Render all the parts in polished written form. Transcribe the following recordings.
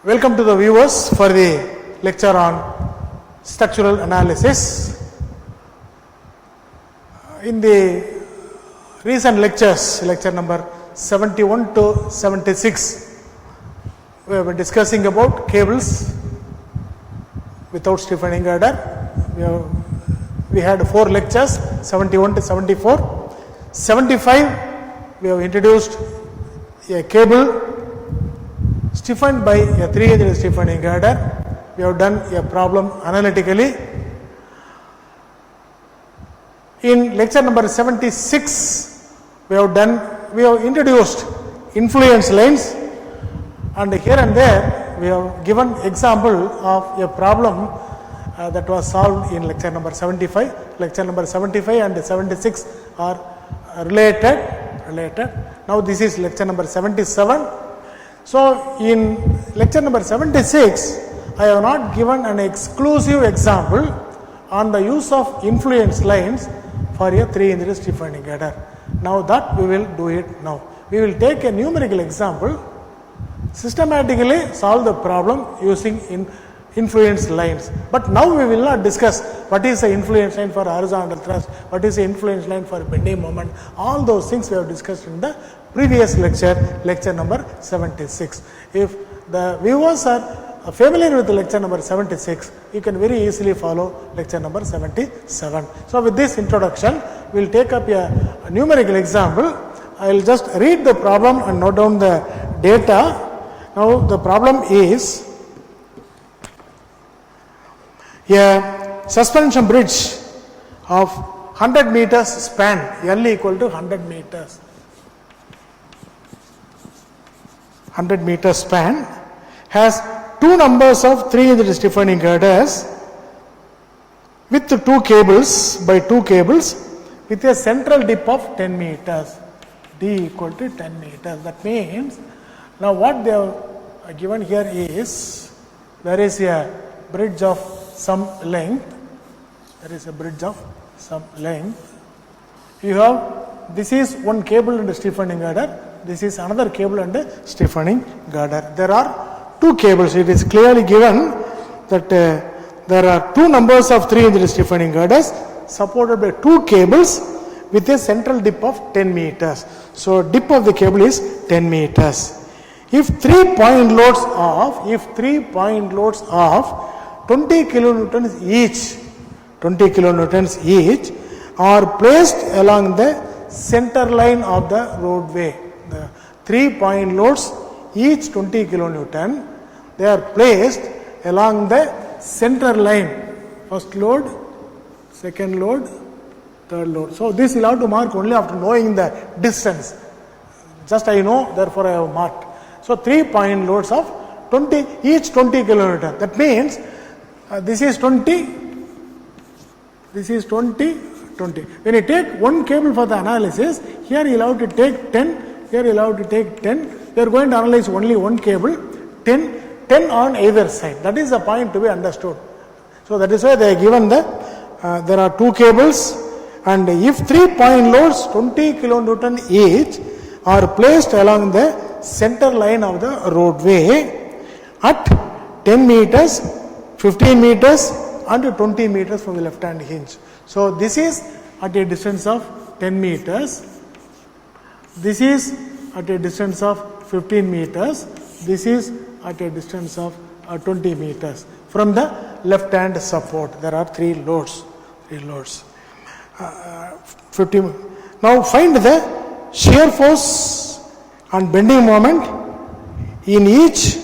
Welcome to the viewers for the lecture on structural analysis. In the recent lectures, lecture number 71 to 76, we have been discussing about cables without Stefaning girder. We had 4 lectures, 71 to 74. 75, we have introduced a cable stiffened by a 3-edged Stefaning girder. We have done a problem analytically. In lecture number 76, we have introduced influence lines, and here and there we have given example of a problem that was solved in lecture number 75. Lecture number 75 and 76 are related. Now this is lecture number 77. So in lecture number 76, I have not given an exclusive example on the use of influence lines for a 3-edged Stefaning girder. Now that we will do it now. We will take a numerical example, systematically solve the problem using influence lines. But now we will not discuss what is the influence line for horizontal thrust, what is the influence line for bending moment. All those things we have discussed in the previous lecture, lecture number 76. If the viewers are familiar with the lecture number 76, you can very easily follow lecture number 77. So with this introduction, we will take up a numerical example. I will just read the problem and note down the data. Now the problem is a suspension bridge of 100 meters span, L equal to 100 meters. 100 meter span has 2 numbers of 3-edged Stefaning girders with 2 cables by 2 cables with a central dip of 10 meters, D equal to 10 meters. That means, now what they have given here is, there is a bridge of some length. You have, this is one cable and a Stefaning girder. This is another cable and a Stefaning girder. There are 2 cables. It is clearly given that there are 2 numbers of 3-edged Stefaning girders supported by 2 cables with a central dip of 10 meters. So dip of the cable is 10 meters. If 3 point loads of 20 kilonewtons each are placed along the center line of the roadway. The 3 point loads, each 20 kilonewton, they are placed along the center line. First load, second load, third load. So this you have to mark only after knowing the distance. Just I know, therefore I have marked. So 3 point loads of 20, each 20 kilonewton. That means this is 20, this is 20, 20. When you take one cable for the analysis, here you will have to take 10, here you will have to take 10. You are going to analyze only one cable, 10 on either side. That is the point to be understood. So that is why they are given the, there are 2 cables, and if 3 point loads 20 kilonewton each are placed along the center line of the roadway at 10 meters, 15 meters and 20 meters from the left hand hinge. So this is at a distance of 10 meters. This is at a distance of 15 meters. This is at a distance of 20 meters. From the left hand support, there are 3 loads. 50. Now find the shear force and bending moment in each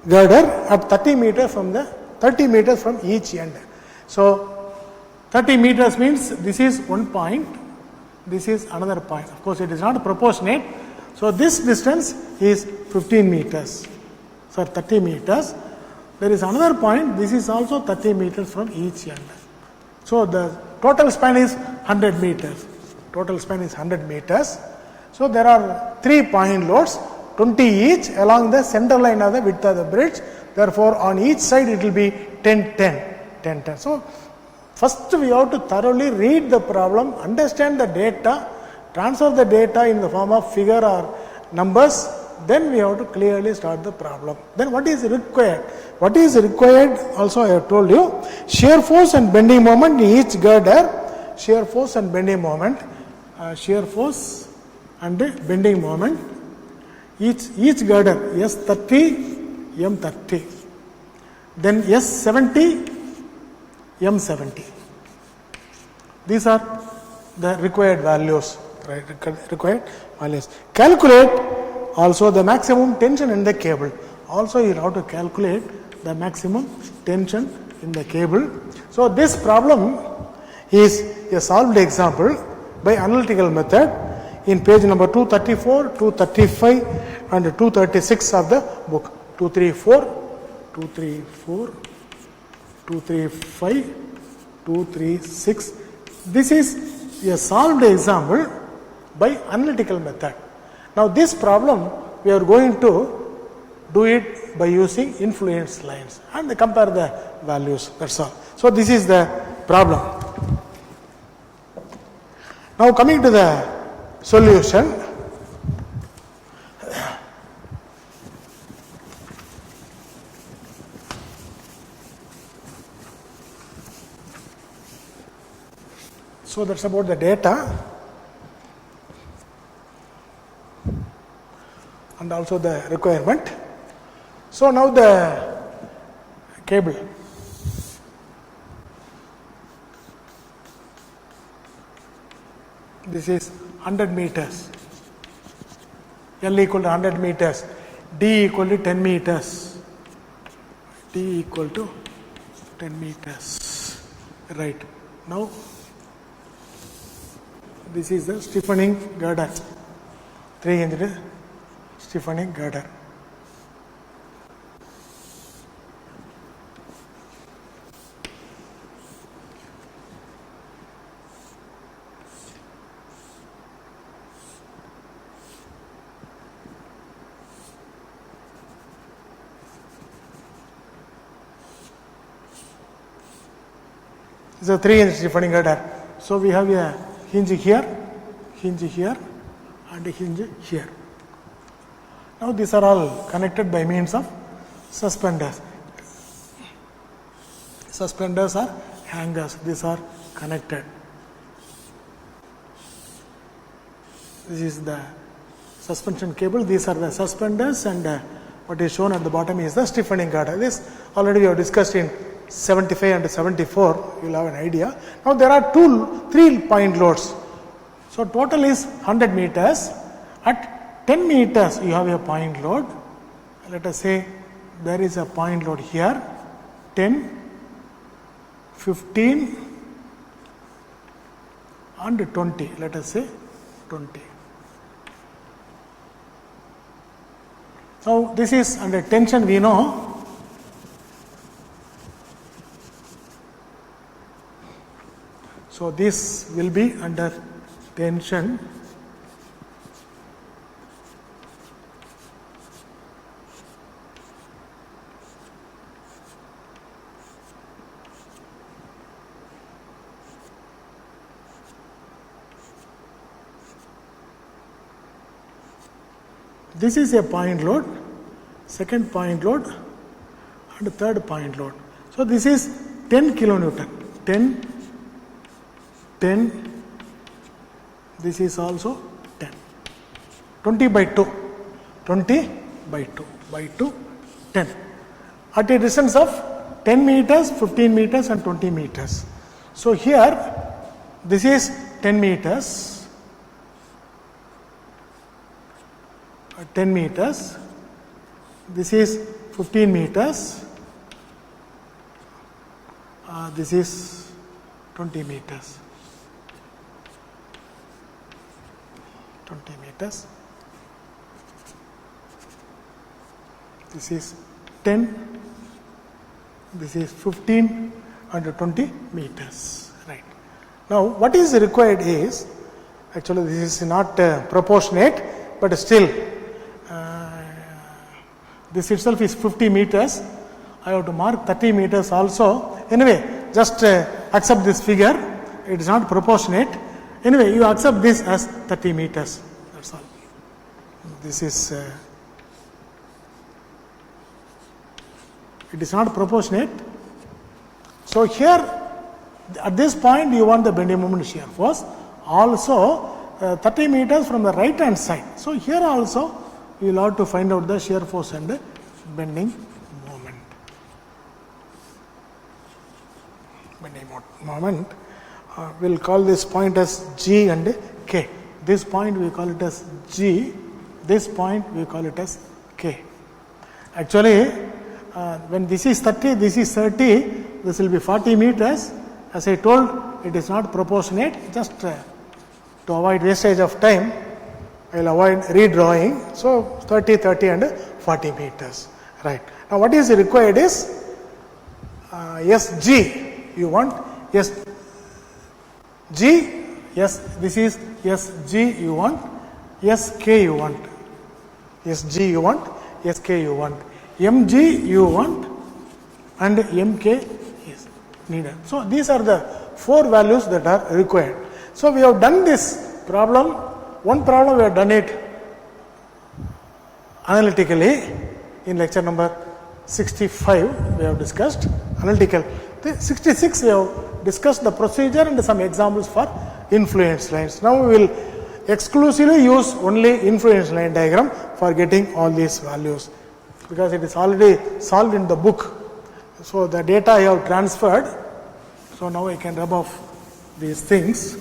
girder at 30 meters from each end. So 30 meters means this is one point, this is another point. Of course, it is not proportionate. So this distance is 15 meters. So 30 meters. There is another point. This is also 30 meters from each end. So the total span is 100 meters. Total span is 100 meters. So there are 3 point loads, 20 each along the center line of the width of the bridge. Therefore, on each side it will be 10, 10. So first we have to thoroughly read the problem, understand the data, transfer the data in the form of figure or numbers, then we have to clearly start the problem. Then what is required? What is required also I have told you. Shear force and bending moment in each girder. Shear force and bending moment. Shear force and bending moment. Each girder S30, M30. Then S70, M70. These are the required values. Right, required values. Calculate also the maximum tension in the cable. Also you have to calculate the maximum tension in the cable. So this problem is a solved example by analytical method in page number 234, 235 and 236 of the book. 234, 234, 235, 236. This is a solved example by analytical method. Now this problem we are going to do it by using influence lines and compare the values, that's all. So this is the problem. Now coming to the solution. So that's about the data and also the requirement. So now the cable. This is 100 meters. L equal to 100 meters. D equal to 10 meters. D equal to 10 meters. Right. Now this is the stiffening girder. 300 stiffening girder. It's a 3-inch stiffening girder. So we have a hinge here, and a hinge here. Now these are all connected by means of suspenders. Suspenders are hangers. These are connected. This is the suspension cable. These are the suspenders, and what is shown at the bottom is the stiffening girder. This already we have discussed in 75 and 74. You will have an idea. Now there are 3 point loads. So total is 100 meters. At 10 meters you have a point load. Let us say there is a point load here. 10, 15 and 20. Let us say 20. Now this is under tension, we know. So this will be under tension. This is a point load, second point load and third point load. So this is 10 kilonewton. 10, this is also 10. 20 by 2, 20 by 2, 10. At a distance of 10 meters, 15 meters and 20 meters. So here, this is 10 meters, 10 meters, this is 15 meters, this is 20 meters. 20 meters. This is 10, this is 15 and 20 meters. Right. Now what is required is, actually this is not proportionate, but still this itself is 50 meters. I have to mark 30 meters also. Anyway, just accept this figure. It is not proportionate. Anyway, you accept this as 30 meters. That's all. This is It is not proportionate. So here, at this point, you want the bending moment shear force. Also, 30 meters from the right hand side. So here also, you will have to find out the shear force and bending moment. Bending moment. We'll call this point as G and K. This point we call it as G. This point we call it as K. Actually, when this is 30, this is 30, this will be 40 meters. As I told, it is not proportionate. Just to avoid wastage of time, I will avoid redrawing. So 30, 30 and 40 meters. Right. Now what is required is SG. You want SG. Yes, this is SG you want. SK you want. SG you want. SK you want. MG you want. And MK is needed. So these are the 4 values that are required. So we have done this problem. One problem we have done it analytically in lecture number 65 we have discussed analytical. 66 we have discussed the procedure and some examples for influence lines. Now we will exclusively use only influence line diagram for getting all these values, because it is already solved in the book. So the data I have transferred. So now I can rub off these things.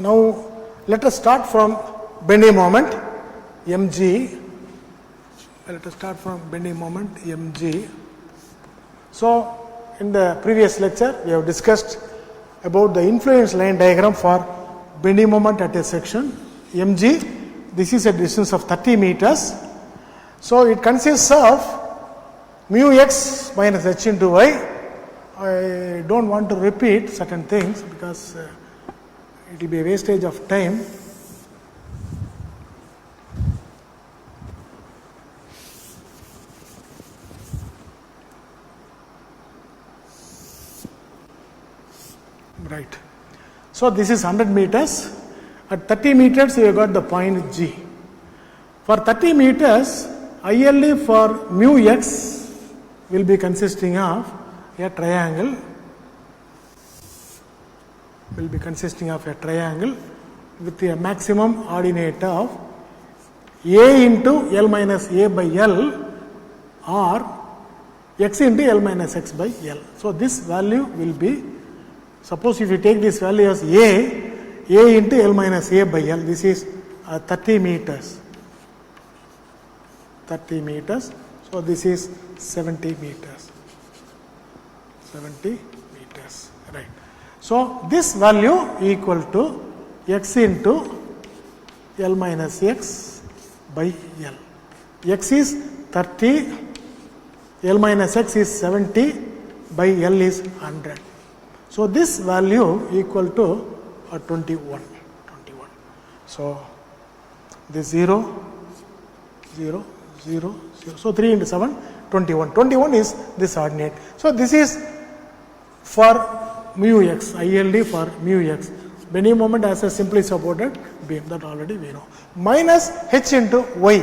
Now let us start from bending moment mg. Let us start from bending moment mg. So in the previous lecture we have discussed about the influence line diagram for bending moment at a section mg. This is a distance of 30 meters. So it consists of mu x minus h into y. I don't want to repeat certain things because it will be a wastage of time. Right. So this is 100 meters. At 30 meters you have got the point G. For 30 meters, ILE for mu x will be consisting of a triangle. Will be consisting of a triangle with a maximum ordinate of a into L minus a by L or x into L minus x by L. So this value will be, suppose if you take this value as a into L minus a by L, this is 30 meters. 30 meters. So this is 70 meters. 70 meters. Right. So this value equal to x into L minus x by L. X is 30, L minus x is 70, by L is 100. So this value equal to 21. So this 0, 0, 0, 0. So 3 into 7, 21. 21 is this ordinate. So this is for mu x, ILD for mu x. Bending moment as a simply supported beam, that already we know. Minus h into y.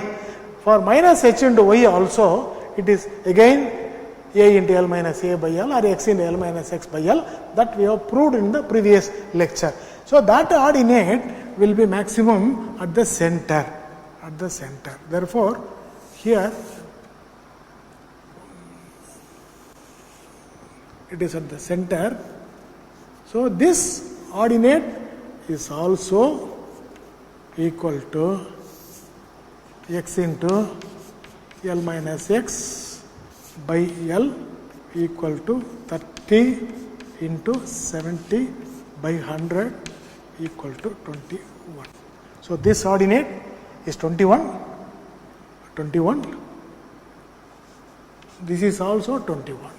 For minus h into y also, it is again a into L minus a by L or x into L minus x by L, that we have proved in the previous lecture. So that ordinate will be maximum at the center. At the center. Therefore, here it is at the center. So this ordinate is also equal to x into L minus x by L equal to 30 into 70 by 100 equal to 21. So this ordinate is 21. 21. This is also 21.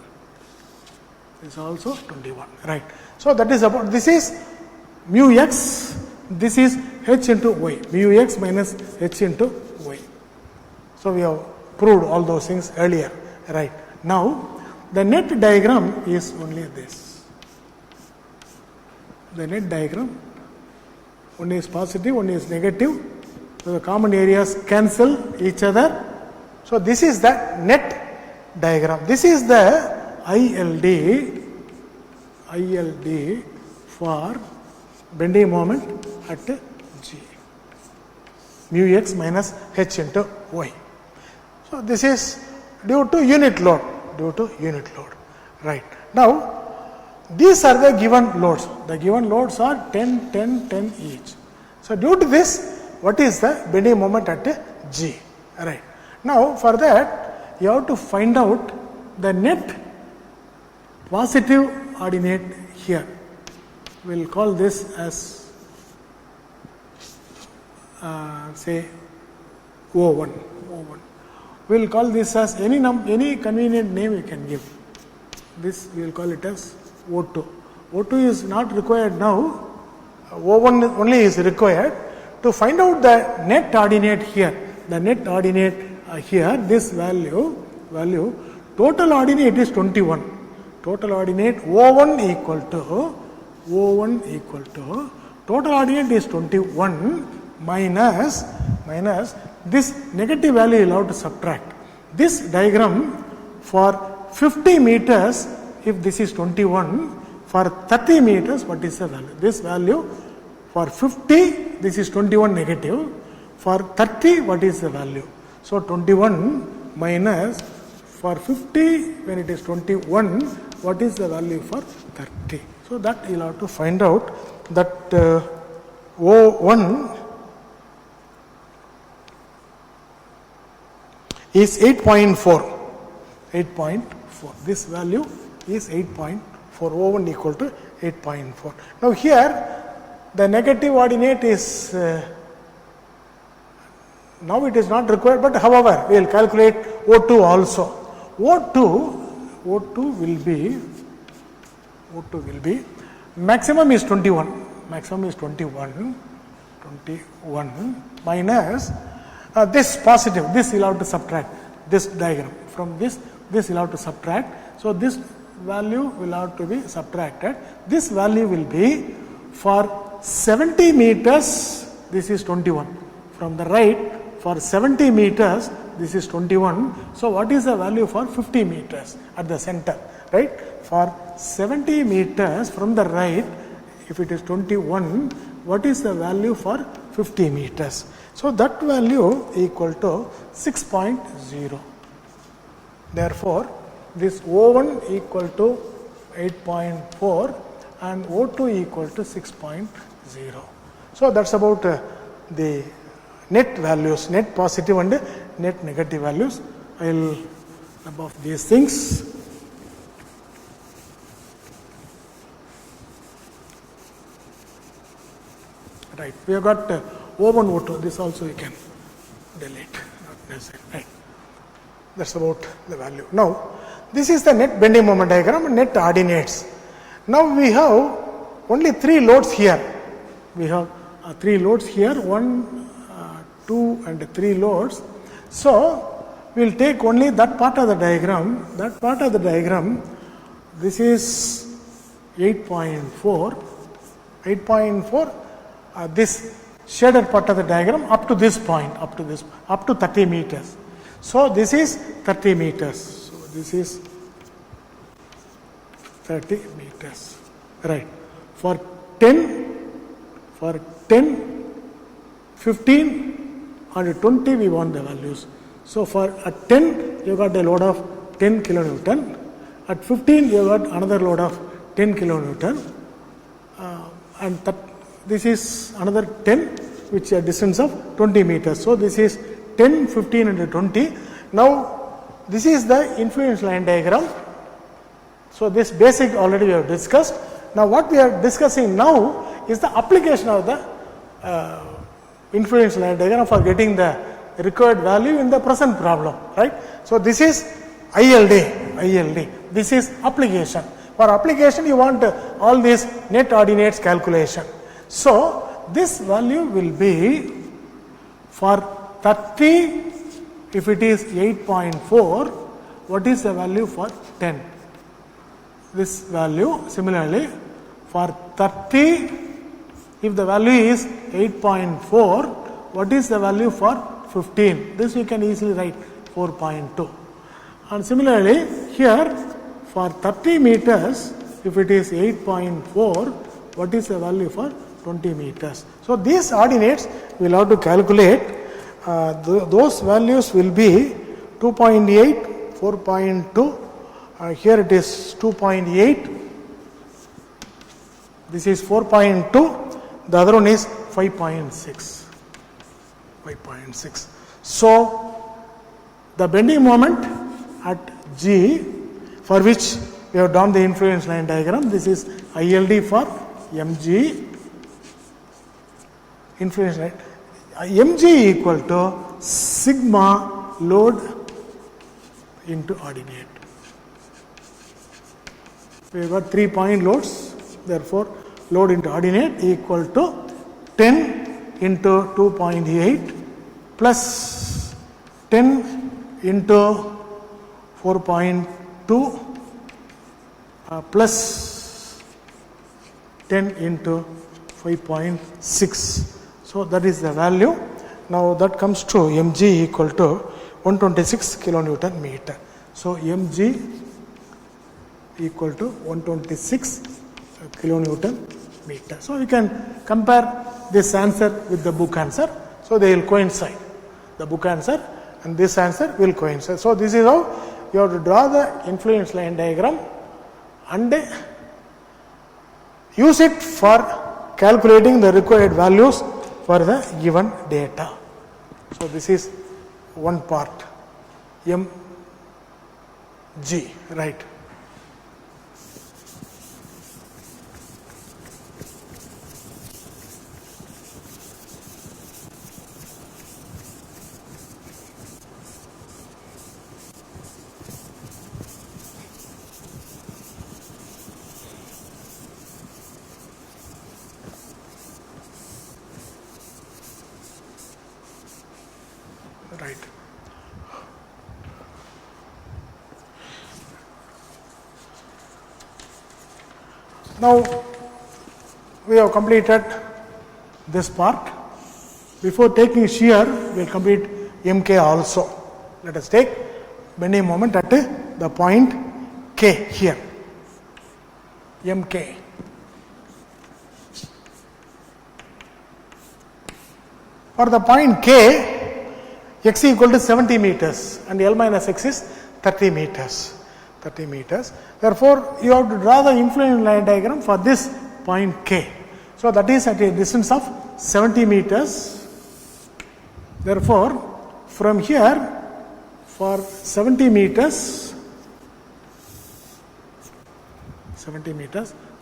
This is also 21. Right. So that is about, this is mu x, this is h into y, mu x minus h into y. So we have proved all those things earlier. Right. Now the net diagram is only this. The net diagram, one is positive, one is negative. So the common areas cancel each other. So this is the net diagram. This is the ILD for bending moment at G. Mu x minus h into y. So this is due to unit load. Right. Now, these are the given loads. The given loads are 10, 10, 10 each. So due to this, what is the bending moment at G? Right. Now, for that, you have to find out the net positive ordinate here. We will call this as say O1. We will call this as any convenient name you can give. This we will call it as O2. O2 is not required now. O1 only is required. To find out the net ordinate here, this value, total ordinate is 21. Total ordinate O1 equal to total ordinate is 21 minus this negative value you will have to subtract. This diagram for 50 meters, if this is 21, for 30 meters, what is the value? This value for 50, this is 21 negative. For 30, what is the value? So 21 minus, for 50, when it is 21, what is the value for 30? So that you will have to find out that O1 is 8.4. This value is 8.4. O1 equal to 8.4. Now here the negative ordinate is now it is not required, but however we will calculate O2 also. O2 will be maximum is 21. Maximum is 21 minus this positive. This you will have to subtract. This diagram from this you will have to subtract. So this value will have to be subtracted. This value will be for 70 meters. This is 21. From the right, for 70 meters, this is 21. So what is the value for 50 meters at the center? Right? For 70 meters from the right, if it is 21, what is the value for 50 meters? So that value equal to 6.0. Therefore, this O1 equal to 8.4 and O2 equal to 6.0. So that's about the net values, net positive and net negative values. I will above these things. Right, we have got O1, O2. This also you can delete. Not necessary. Right. That's about the value. Now, this is the net bending moment diagram and net ordinates. Now we have only 3 loads here. We have 3 loads here, 1, 2 and 3 loads. So we will take only that part of the diagram. That part of the diagram, this is 8.4. 8.4, this shaded part of the diagram up to this point, up to 30 meters. So this is 30 meters. So this is 30 meters. Right. For 10, 15 and 20 we want the values. So for at 10 you got a load of 10 kilonewton. At 15 you got another load of 10 kilonewton. And this is another 10, which is a distance of 20 meters. So this is 10, 15 and 20. Now this is the influence line diagram. So this basic already we have discussed. Now what we are discussing now is the application of the influence line diagram for getting the required value in the present problem, right? So this is ILD. This is application. For application you want all these net ordinates calculation. So this value will be for 30, if it is 8.4, what is the value for 10? this value. Similarly, for 30, if the value is 8.4, what is the value for 15? This you can easily write 4.2. And similarly, here for 30 meters, if it is 8.4, what is the value for 20 meters? So these ordinates we will have to calculate. Those values will be 2.8, 4.2, here it is 2.8, this is 4.2, the other one is 5.6. 5.6. So the bending moment at G, for which we have drawn the influence line diagram, this is ILD for mg, influence line, mg equal to sigma load into ordinate. We have got 3 point loads, therefore load into ordinate equal to 10 into 2.8 plus 10 into 4.2 plus 10 into 5.6. So that is the value. Now that comes to mg equal to 126 kilonewton meter. So mg equal to 126 kilonewton meter. So we can compare this answer with the book answer. So they will coincide. The book answer and this answer will coincide. So this is how you have to draw the influence line diagram and use it for calculating the required values for the given data. So this is one part, mg, right. Right. Now we have completed this part. Before taking shear, we will complete mk also. Let us take bending moment at the point K here. mk. For the point K, x equal to 70 meters and L minus x is 30 meters. 30 meters. Therefore, you have to draw the influence line diagram for this point K. So that is at a distance of 70 meters. Therefore, from here for 70 meters,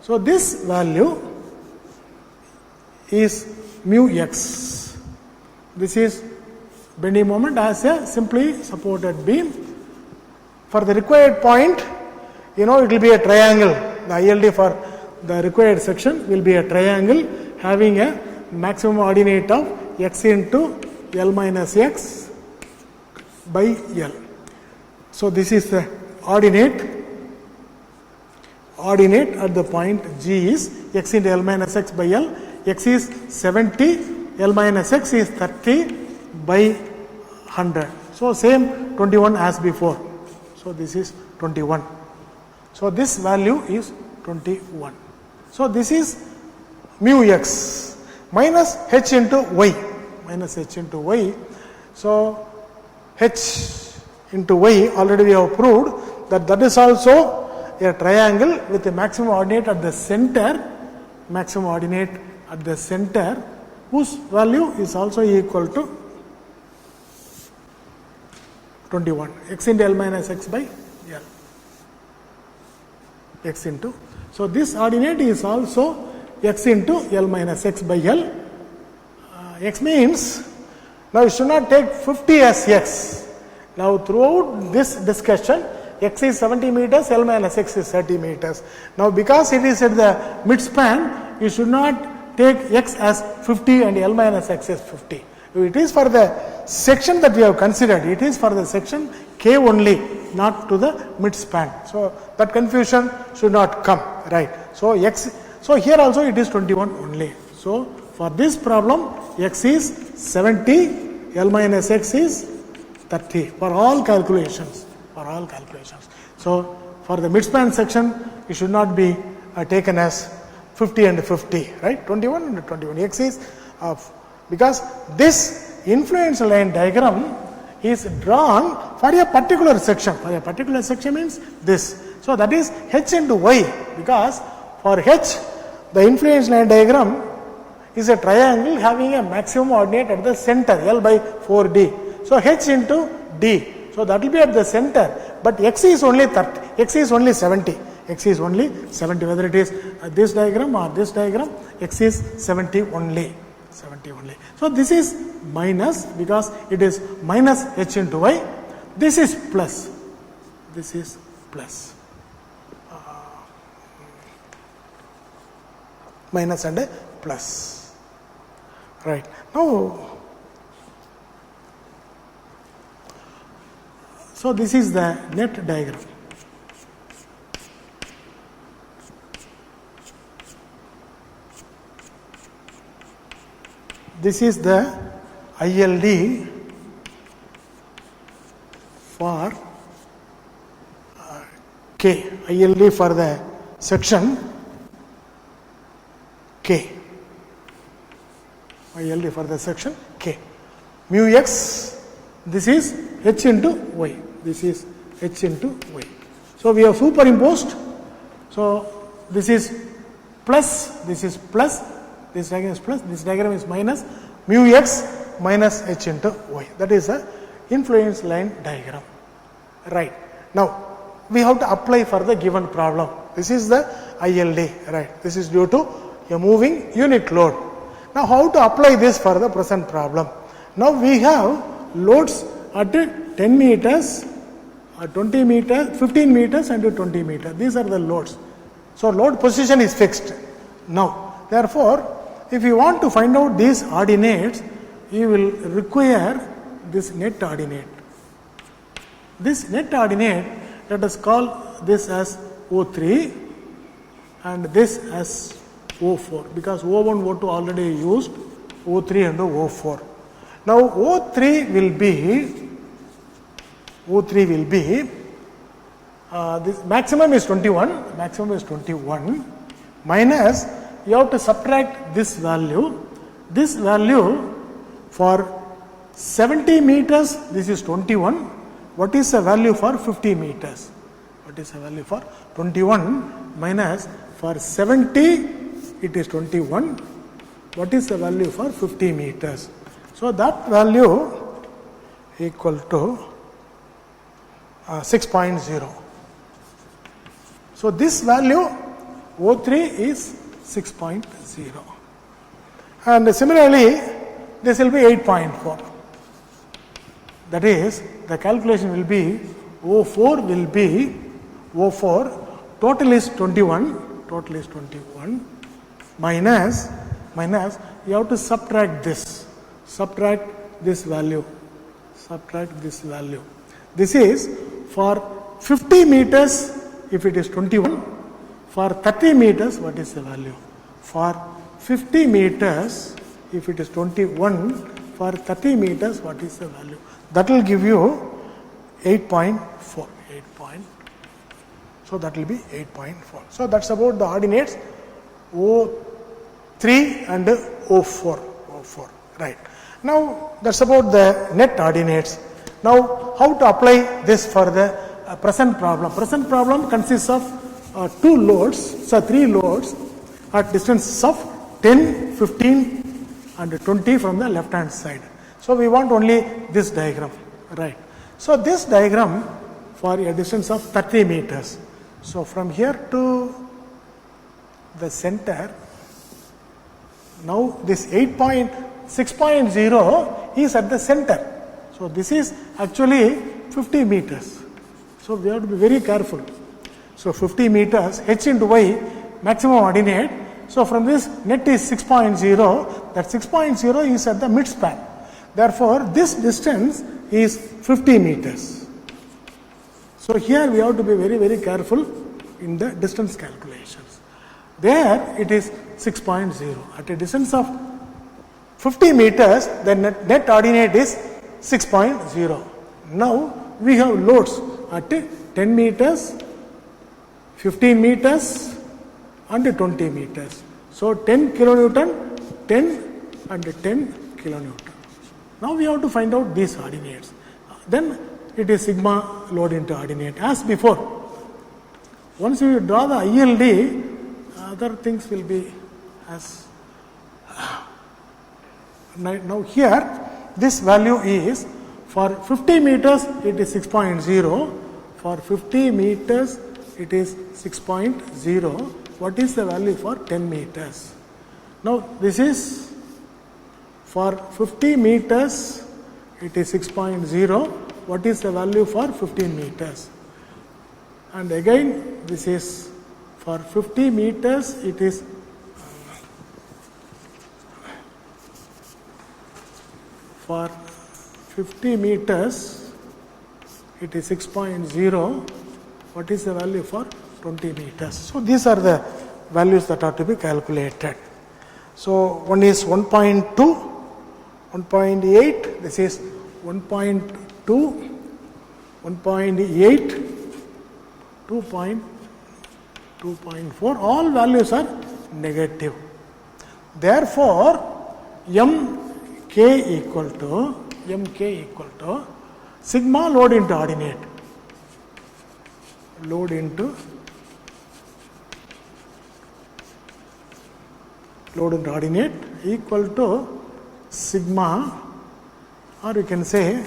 so this value is mu x. This is bending moment as a simply supported beam. For the required point, it will be a triangle. The ILD for the required section will be a triangle having a maximum ordinate of x into L minus x by L. So this is the ordinate at the point G is x into L minus x by L. X is 70, L minus x is 30 by 100. So same 21 as before. So this is 21. So this value is 21. So this is mu x minus h into y. So h into y, already we have proved that is also a triangle with a maximum ordinate at the center, whose value is also equal to 21, x into L minus x by L. X into. So this ordinate is also x into L minus x by L. X means, now you should not take 50 as x. Now throughout this discussion, x is 70 meters, L minus x is 30 meters. Now because it is at the mid span, you should not take x as 50 and L minus x as 50. It is for the section that we have considered. It is for the section K only. not to the midspan. So that confusion should not come, right? So here also it is 21 only. So for this problem, x is 70, L minus x is 30 for all calculations. So for the midspan section, it should not be taken as 50 and 50, right? 21 and 21. X is because this influence line diagram is drawn for a particular section. For a particular section means this. So that is h into y, because for h, the influence line diagram is a triangle having a maximum ordinate at the center, L by 4D. So h into d. So that will be at the center. But x is only 30. X is only 70. X is only 70. Whether it is this diagram or this diagram, x is 70 only. 70 only. So this is minus because it is minus h into y. This is plus. This is plus. Minus and a plus. Right. Now, so this is the net diagram. This is the ILD for K. ILD for the section K. ILD for the section K. Mu x, this is h into y. This is h into y. So we have superimposed. So this is plus, this is plus, this diagram is plus, this diagram is minus, mu x minus h into y. That is a influence line diagram. Right. Now we have to apply for the given problem. This is the ILD, right. This is due to a moving unit load. Now how to apply this for the present problem? Now we have loads at 10 meters, 20 meters, 15 meters and 20 meters. These are the loads. So load position is fixed. Now, therefore, if you want to find out these ordinates, you will require this net ordinate. This net ordinate, let us call this as O3 and this as O4, because O1, O2 already used, O3 and O4. Now O3 will be this maximum is 21, minus you have to subtract this value for 70 meters, this is 21. What is the value for 50 meters? What is the value for 21 minus for 70 it is 21. What is the value for 50 meters? So that value equal to 6.0. So this value O3 is 6.0. And similarly, this will be 8.4. That is, the calculation will be O4 total is 21 minus you have to subtract this value. This is for 50 meters if it is 21, for 30 meters what is the value? For 50 meters if it is 21, for 30 meters what is the value? That will give you 8.4. So that will be 8.4. So that's about the ordinates O3 and O4. Right. Now that's about the net ordinates. Now how to apply this for the present problem? Present problem consists of three loads at distances of 10, 15 and 20 from the left hand side. So we want only this diagram. Right. So this diagram for a distance of 30 meters. So from here to the center, now this 6.0 is at the center. So this is actually 50 meters. So we have to be very careful. So 50 meters, h into y, maximum ordinate. So from this net is 6.0, that 6.0 is at the midspan. Therefore this distance is 50 meters. So here we have to be very, very careful in the distance calculations. There it is 6.0. At a distance of 50 meters, the net ordinate is 6.0. Now we have loads at 10 meters, 15 meters and 20 meters. So 10 kilonewton, 10 and 10 kilonewton. Now we have to find out these ordinates. Then it is sigma load into ordinate as before. Once you draw the ILD, other things will be as. Now here this value is for 50 meters it is 6.0, for 50 meters it is 6.0. What is the value for 10 meters? Now this is for 50 meters it is 6.0. What is the value for 15 meters? And again this is for 50 meters it is for 50 meters it is 6.0. What is the value for 20 meters? So these are the values that are to be calculated. So one is 1.2, 1.8, this is 1.2, 1.8, 2.4, all values are negative. Therefore, mk equal to sigma load into ordinate. Load into ordinate equal to sigma, or you can say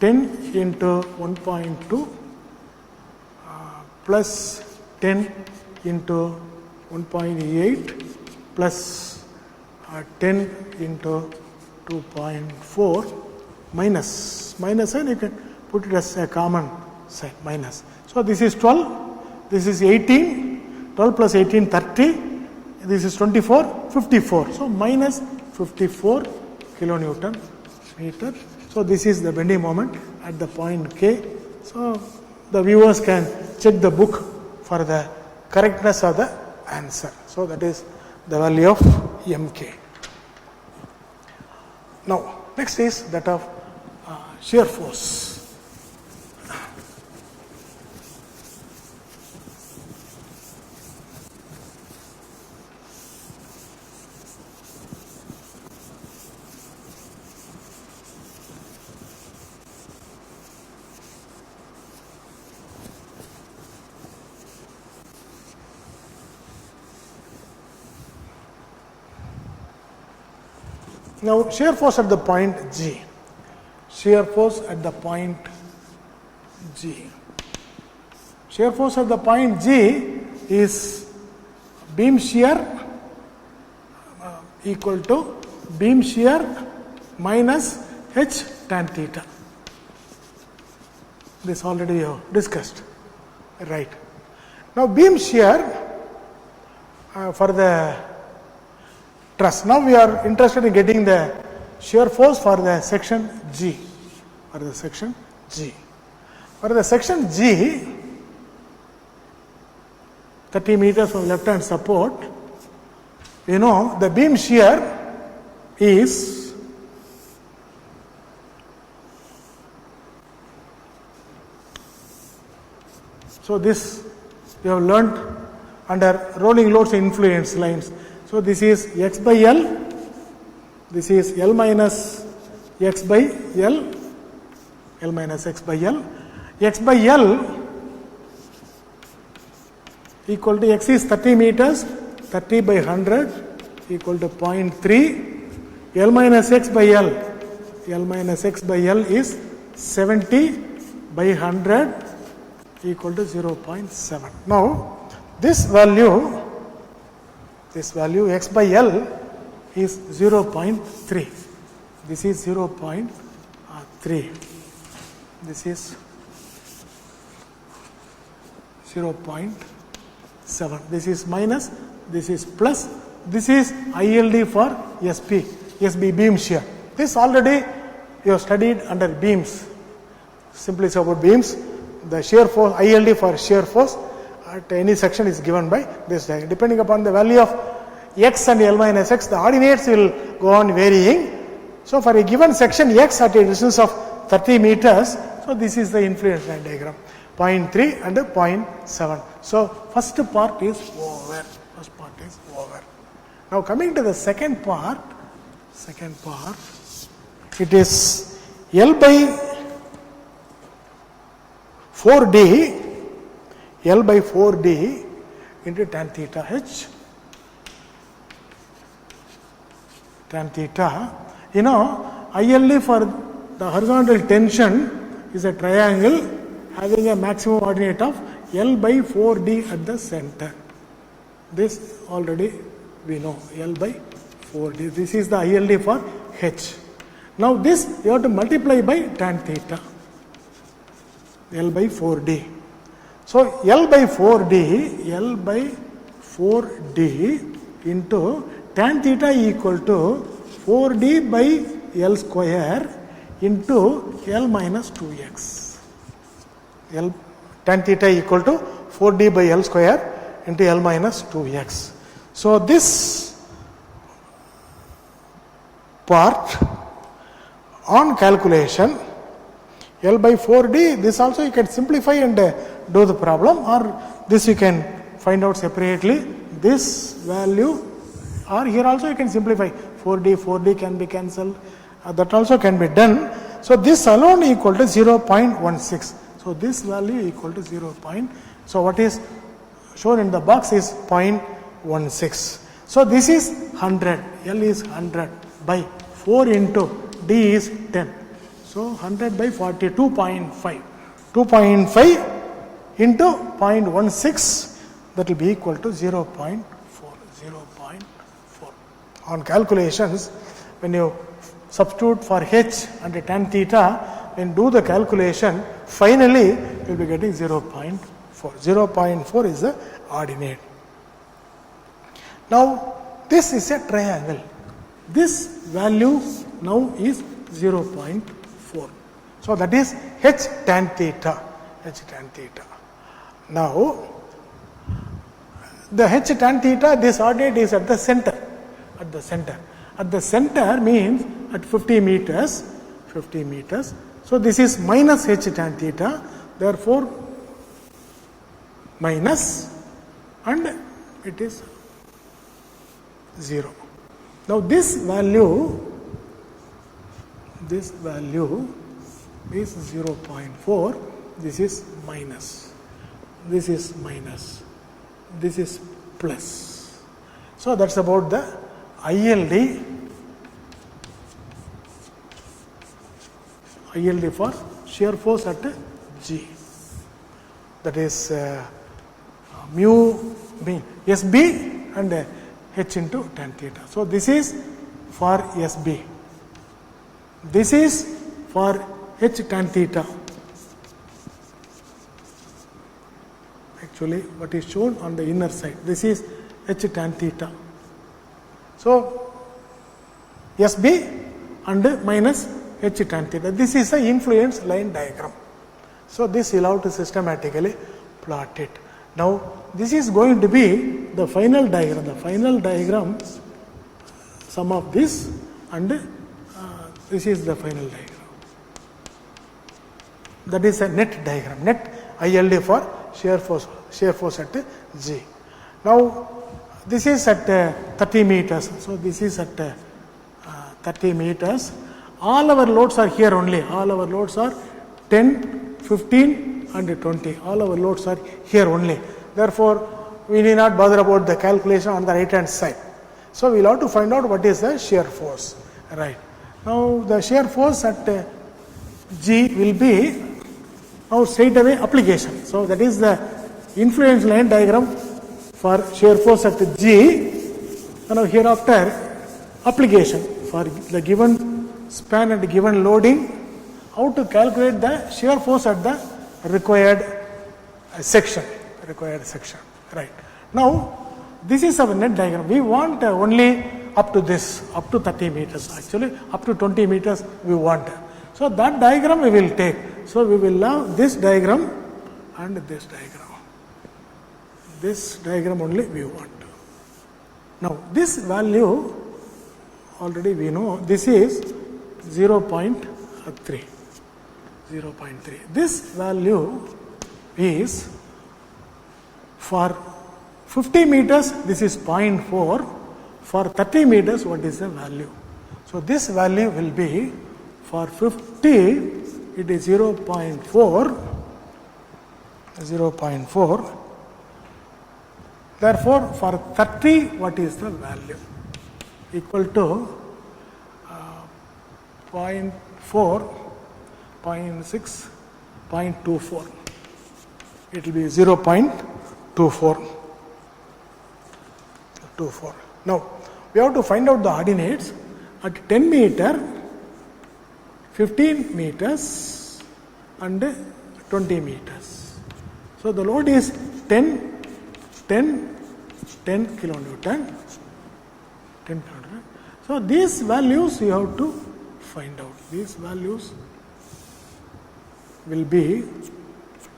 10 into 1.2 plus 10 into 1.8 plus 10 into 2.4 minus sign, you can put it as a common sign, minus. So this is 12, this is 18, 12 plus 18 30, this is 24, 54. So minus 54 kilonewton meter. So this is the bending moment at the point K. So the viewers can check the book for the correctness of the answer. So that is the value of mk. Now next is that of shear force. Now shear force at the point G. Shear force at the point G. Shear force at the point G is beam shear equal to beam shear minus H tan theta. This already we have discussed, right? Now beam shear for the truss. Now we are interested in getting the shear force for the section G. For the section G. For the section G, 30 meters from left hand support, you know the beam shear is so this we have learnt under rolling loads influence lines. So this is x by L, this is L minus x by L, L minus x by L. X by L equal to x is 30 meters, 30 by 100 equal to 0.3. L minus x by L, L minus x by L is 70 by 100 equal to 0.7. Now this value x by L is 0.3. This is 0.3. This is 0.7. This is minus, this is plus, this is ILD for SB beam shear. This already you have studied under beams. Simply it's about beams. The shear force, ILD for shear force at any section is given by this diagram. Depending upon the value of x and L minus x, the ordinates will go on varying. So for a given section x at a distance of 30 meters, so this is the influence line diagram, 0.3 and 0.7. So first part is over. Now coming to the second part, it is L by 4D into tan theta h. Tan theta, you know, ILD for the horizontal tension is a triangle having a maximum ordinate of L by 4D at the center. This already we know, L by 4D. This is the ILD for H. Now this you have to multiply by tan theta, L by 4D. So L by 4D into tan theta equal to 4D by L square into L minus 2x. Tan theta equal to 4D by L square into L minus 2x. So this part on calculation, L by 4D, this also you can simplify and do the problem, or this you can find out separately. This value, or here also you can simplify, 4D can be cancelled, that also can be done. So this alone equal to 0.16. So this value equal to 0. So what is shown in the box is 0.16. So this is 100, L is 100 by 4 into D is 10. So 100 by 40, 2.5. 2.5 into 0.16, that will be equal to 0.4. On calculations, when you substitute for H and tan theta, and do the calculation, finally you will be getting 0.4. 0.4 is the ordinate. Now this is a triangle. This value now is 0.4. So that is H tan theta. Now the H tan theta, this ordinate is at the center. At the center means at 50 meters. So this is minus H tan theta, therefore minus, and it is 0. Now this value is 0.4, this is minus, this is minus, this is plus. So that's about the ILD for shear force at G. That is mu mean SB and H into tan theta. So this is for SB. This is for H tan theta. Actually, what is shown on the inner side, this is H tan theta. So SB and minus H tan theta. This is the influence line diagram. So this you have to systematically plot it. Now this is going to be the final diagram. The final diagram, sum of this, and this is the final diagram. That is a net diagram. Net ILD for shear force at G. Now this is at 30 meters. So this is at 30 meters. All our loads are here only. All our loads are 10, 15 and 20. All our loads are here only. Therefore, we need not bother about the calculation on the right hand side. So we will have to find out what is the shear force. Right. Now the shear force at G will be now straight away application. So that is the influence line diagram for shear force at G. And now hereafter application for the given span and given loading, how to calculate the shear force at the required section. Right. Now this is our net diagram. We want only up to this, up to 30 meters. Actually up to 20 meters we want. So that diagram we will take. So we will have this diagram and this diagram. This diagram only we want. Now this value already we know this is 0.3. 0.3. This value is for 50 meters this is 0.4. For 30 meters what is the value? So this value will be for 50 it is 0.4. Therefore, for 30, what is the value? Equal to 0.4, 0.6, 0.24. It will be 0.24. Now, we have to find out the ordinates at 10 meter, 15 meters and 20 meters. So, the load is 10 kilonewton. 10 kilonewton. So these values you have to find out. These values will be, you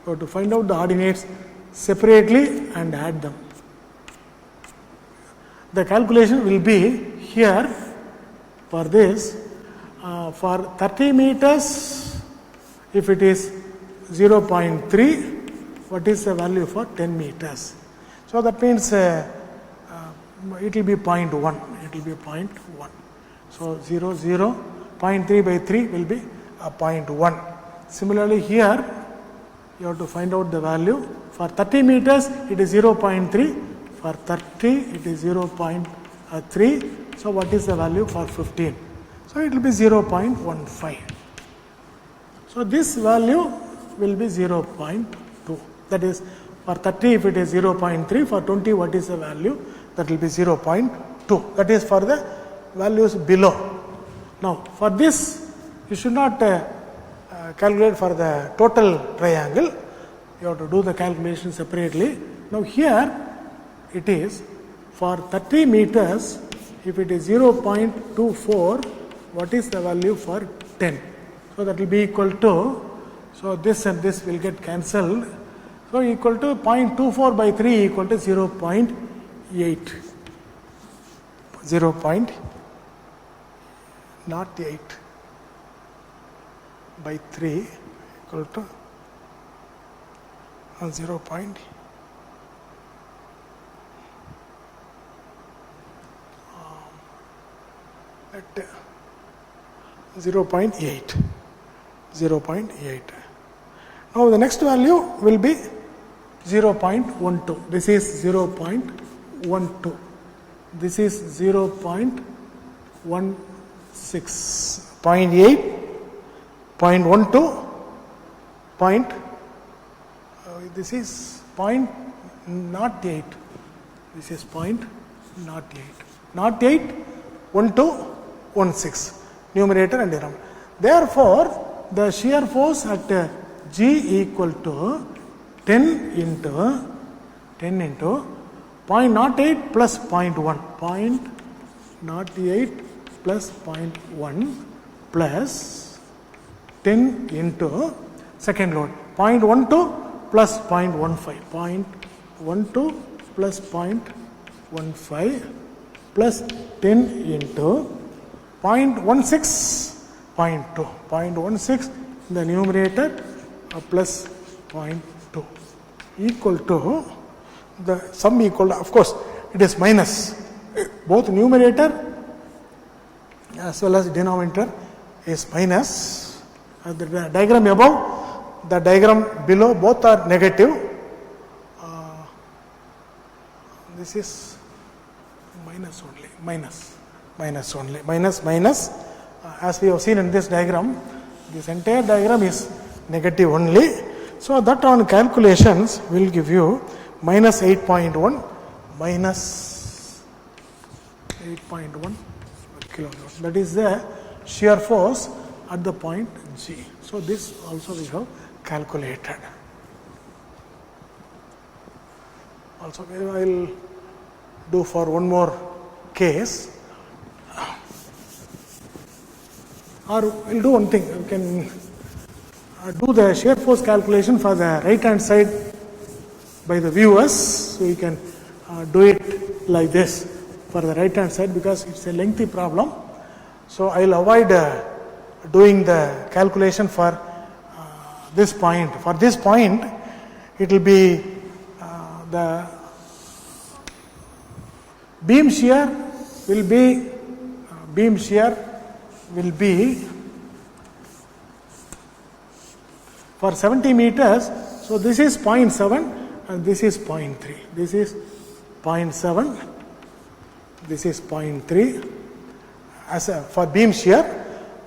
have to find out the ordinates separately and add them. The calculation will be here for this. For 30 meters, if it is 0.3, what is the value for 10 meters? So that means it will be 0.1. It will be 0.1. So 0, 0, 0.3 by 3 will be 0.1. Similarly here, you have to find out the value. For 30 meters, it is 0.3. For 30, it is 0.3. So what is the value for 15? So it will be 0.15. So this value will be 0.2. That is, for 30 if it is 0.3, for 20 what is the value? That will be 0.2. That is for the values below. Now for this, you should not calculate for the total triangle. You have to do the calculation separately. Now here it is for 30 meters, if it is 0.24, what is the value for 10? So that will be equal to, so this and this will get cancelled. So equal to 0.24 by 3 equal to 0.8. 0.08 by 3 equal to 0.8. 0.8. Now the next value will be 0.12. This is 0.12. This is 0.16. 0.8, 0.12. This is 0.08. This is 0.08. 0.8, 12, 16. Numerator and denominator. Therefore, the shear force at G equal to 10 into 0.08 plus 0.1. 0.08 plus 0.1 plus 10 into second load. 0.12 plus 0.15. 0.12 plus 0.15 plus 10 into 0.16. 0.2. 0.16 in the numerator plus 0.2 equal to the sum equal to, of course it is minus, both numerator as well as denominator is minus. The diagram above, the diagram below, both are negative. This is minus only, minus only, minus. As we have seen in this diagram, this entire diagram is negative only. So that on calculations will give you minus 8.1 minus 8.1 kilonewton. That is the shear force at the point G. So this also we have calculated. Also I will do for one more case. Or we'll do one thing, we can do the shear force calculation for the right hand side by the viewers. So you can do it like this for the right hand side because it's a lengthy problem. So I'll avoid doing the calculation for this point. For this point, it will be the beam shear will be for 70 meters. So this is 0.7 and this is 0.3. This is 0.7. This is 0.3 as for beam shear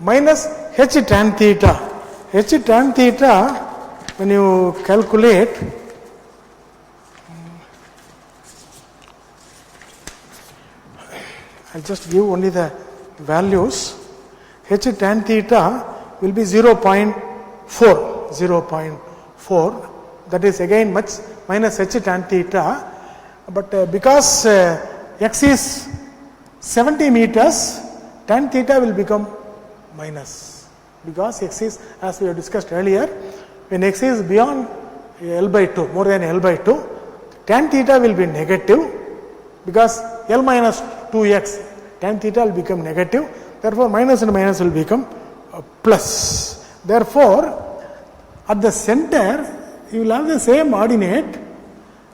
minus H tan theta. H tan theta, when you calculate, I'll just give only the values. H tan theta will be 0.4. That is again much minus H tan theta. But because x is 70 meters, tan theta will become minus. Because x is, as we have discussed earlier, when x is beyond L by 2, more than L by 2, tan theta will be negative because L minus 2x, tan theta will become negative. Therefore, minus and minus will become plus. Therefore, at the center, you will have the same ordinate.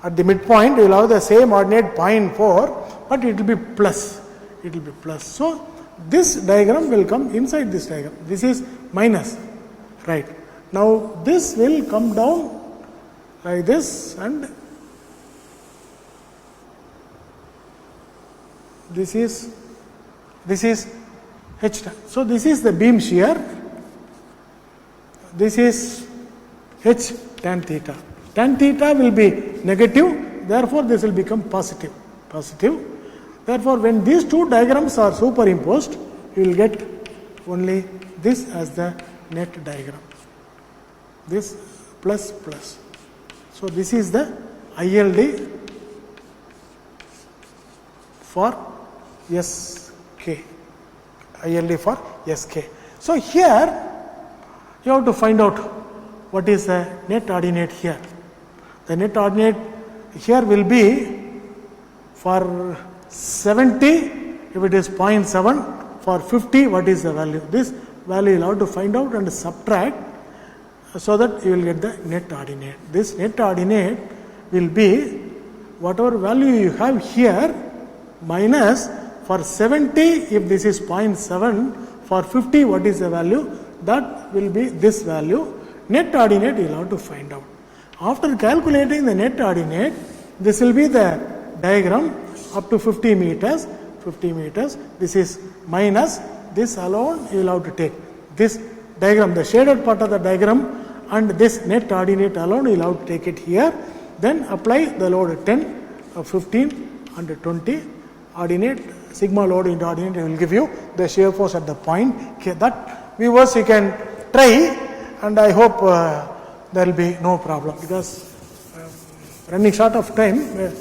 At the midpoint, you will have the same ordinate 0.4, but it will be plus. It will be plus. So, this diagram will come inside this diagram. This is minus, right? Now this will come down like this, and this is H tan. So this is the beam shear. This is H tan theta. Tan theta will be negative. Therefore, this will become positive. Therefore, when these two diagrams are superimposed, you will get only this as the net diagram. This plus. So this is the ILD for SK. ILD for SK. So here you have to find out what is the net ordinate here. The net ordinate here will be for 70, if it is 0.7, for 50, what is the value? This value you will have to find out and subtract so that you will get the net ordinate. This net ordinate will be whatever value you have here minus for 70, if this is 0.7, for 50, what is the value? That will be this value. Net ordinate you will have to find out. After calculating the net ordinate, this will be the diagram up to 50 meters. This is minus, this alone you will have to take. This diagram, the shaded part of the diagram, and this net ordinate alone you will have to take it here. Then apply the load 10, 15 and 20. Ordinate, sigma load into ordinate will give you the shear force at the point. Okay, that viewers you can try, and I hope there will be no problem, because running short of time.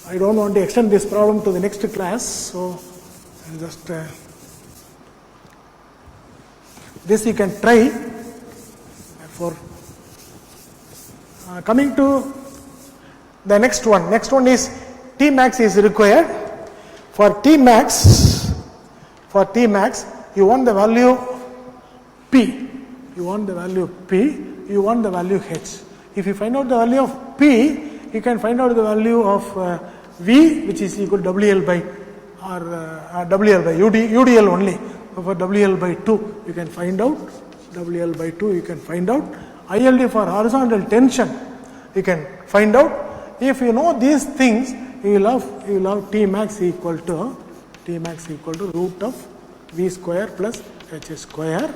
I don't want to extend this problem to the next class, so I'll just this you can try. For coming to the next one is T max is required. For T max, you want the value P. You want the value H. If you find out the value of P, you can find out the value of V, which is equal to WL by UDL only. For WL by 2, you can find out WL by 2. You can find out ILD for horizontal tension. You can find out. If you know these things, you will have T max equal to root of V square plus H square.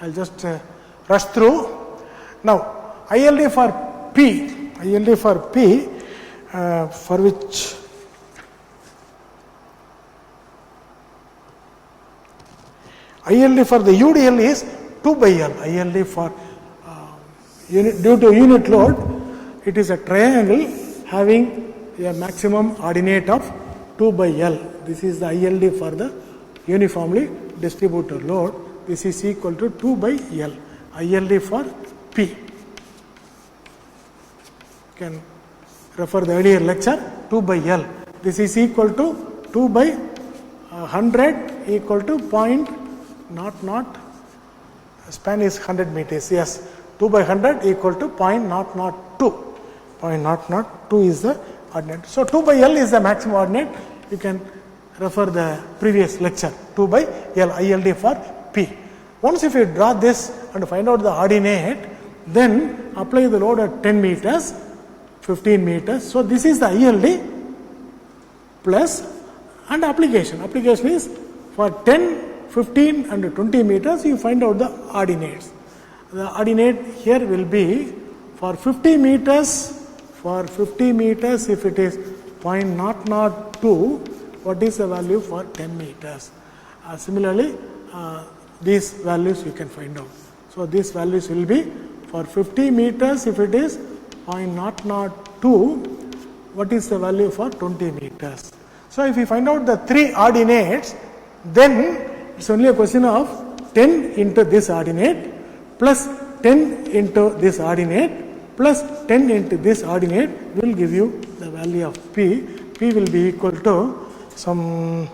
I'll just rush through. Now ILD for P, for which ILD for the UDL is 2 by L. ILD for due to unit load, it is a triangle having a maximum ordinate of 2 by L. This is the ILD for the uniformly distributed load. this is equal to 2 by L. ILD for P. You can refer the earlier lecture, 2 by L. This is equal to 2 by 100 equal to span is 100 meters. Yes, 2 by 100 equal to 0.002. 0.002 is the ordinate. So 2 by L is the maximum ordinate. You can refer the previous lecture, 2 by L, ILD for P. Once if you draw this and find out the ordinate, then apply the load at 10 meters, 15 meters. So this is the ILD plus and application. Application is for 10, 15 and 20 meters, you find out the ordinates. The ordinate here will be for 50 meters, if it is 0.002, what is the value for 10 meters? Similarly, these values you can find out. So these values will be for 50 meters, if it is 0.002, what is the value for 20 meters? So if you find out the three ordinates, then it's only a question of 10 into this ordinate plus 10 into this ordinate plus 10 into this ordinate will give you the value of P. P will be equal to some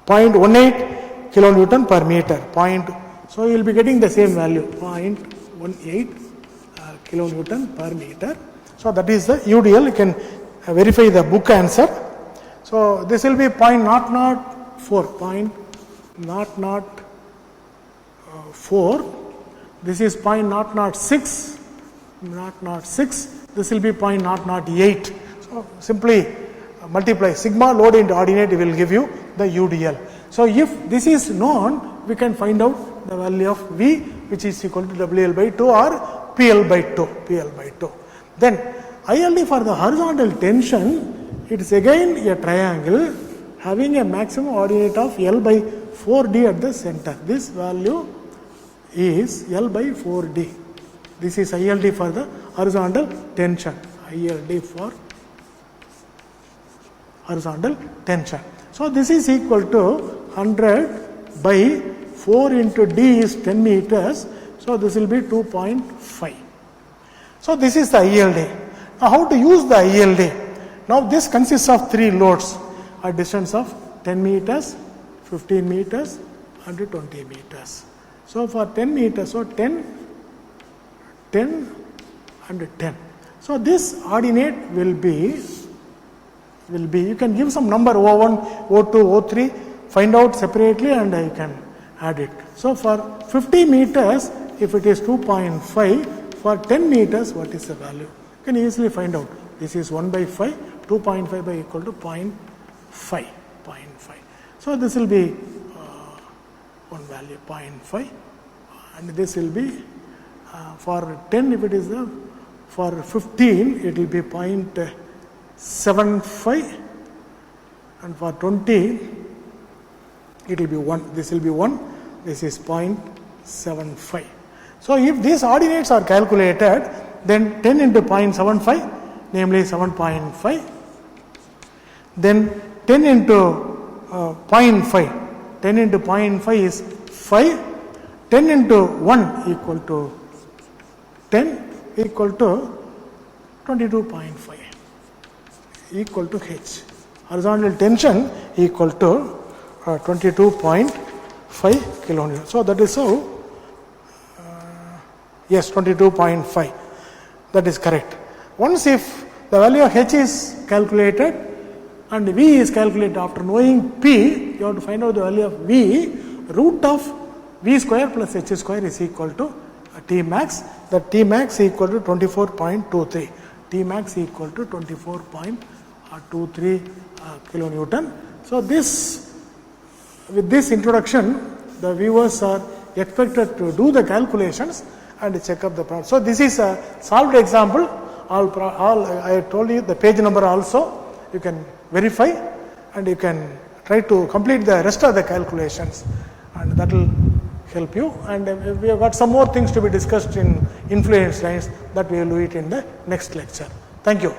0.18 kilonewton per meter. So you will be getting the same value, 0.18 kilonewton per meter. So that is the UDL. You can verify the book answer. So this will be 0.004. This is 0.006. This will be 0.008. So simply multiply sigma load into ordinate, it will give you the UDL. So if this is known, we can find out the value of V, which is equal to WL by 2 or PL by 2. Then ILD for the horizontal tension, it is again a triangle having a maximum ordinate of L by 4D at the center. This value is L by 4D. This is ILD for the horizontal tension. ILD for horizontal tension. So this is equal to 100 by 4 into D is 10 meters. So this will be 2.5. So this is the ILD. Now how to use the ILD? Now this consists of three loads at distance of 10 meters, 15 meters and 20 meters. So for 10 meters, so 10 and 10. So this ordinate will be, you can give some number O1, O2, O3, find out separately and you can add it. So for 50 meters, if it is 2.5, for 10 meters, what is the value? You can easily find out. This is 1 by 5, 2.5 by equal to 0.5. So this will be one value, 0.5, and this will be for 10, if it is for 15, it will be 0.75, and for 20, it will be 1. This will be 1, this is 0.75. So if these ordinates are calculated, then 10 into 0.75, namely 7.5, then 10 into 0.5, 10 into 0.5 is 5, 10 into 1 equal to 10 equal to 22.5 equal to H. Horizontal tension equal to 22.5 kilonewton. So that is how, yes, 22.5. That is correct. Once if the value of H is calculated and V is calculated after knowing P, you have to find out the value of V. Root of V square plus H square is equal to T max. That T max equal to 24.23. T max equal to 24.23 kilonewton. So this, with this introduction, the viewers are expected to do the calculations and check up the problem. So this is a solved example. I told you the page number also. You can verify and you can try to complete the rest of the calculations, and that will help you. And we have got some more things to be discussed in influence lines, that we will do it in the next lecture. Thank you.